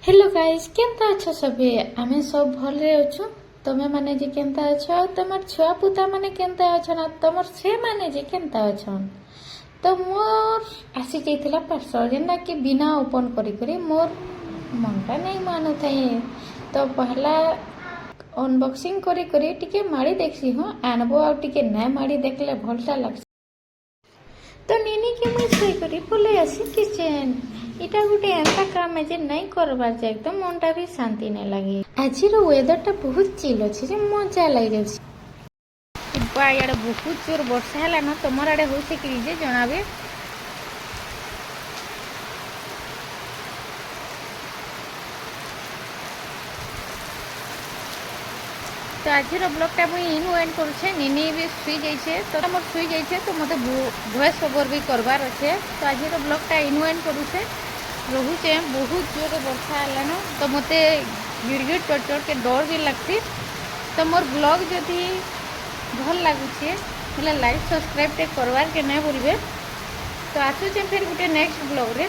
Hello guys Kenta अच्छो सभी आमे सब भले अच्छु तमे माने जे केंता अच्छो आ तमर छुआ पुता माने केंता अच्छन आ तमर से माने जे केंता अच्छन तो मोर आसी जाइथिला पार्सल जेना कि बिना ओपन करी करी मोर मनटा नहीं मानु थाई तो पहला अनबॉक्सिंग करी करी टिके मारी देखसी हो आनबो आ टिके नै मारी देखले भलटा लागसी तो निनी के मुई सही करी बोले आसी किचन इटा गोटे एंता काम है जे नहीं करबार जे एकदम मनटा भी शांति नहीं लगे आज वेदर टा बहुत चिल अच्छे जे मजा लगे बा यार बहुत जोर वर्षा है न तुम आड़े हो जे जनाबे तो आज ब्लॉगटा मुझे इनु एंड करुचे निनी भी शुई जाइए तो मोर शुई जाइए तो मत वॉइस ओवर भी करवार अच्छे तो आज ब्लॉगटा इनु एंड करुचे रोचे बहुत जोर वर्षा है न तो मत गिड़गिड़ चढ़ के डर भी लगती तो मोर ब्लॉग जदि भल लगुचे बोले लाइक सब्सक्राइब करवार के नहीं भूलबे तो आसुचे फिर गोटे नेक्स्ट ब्लॉग रे।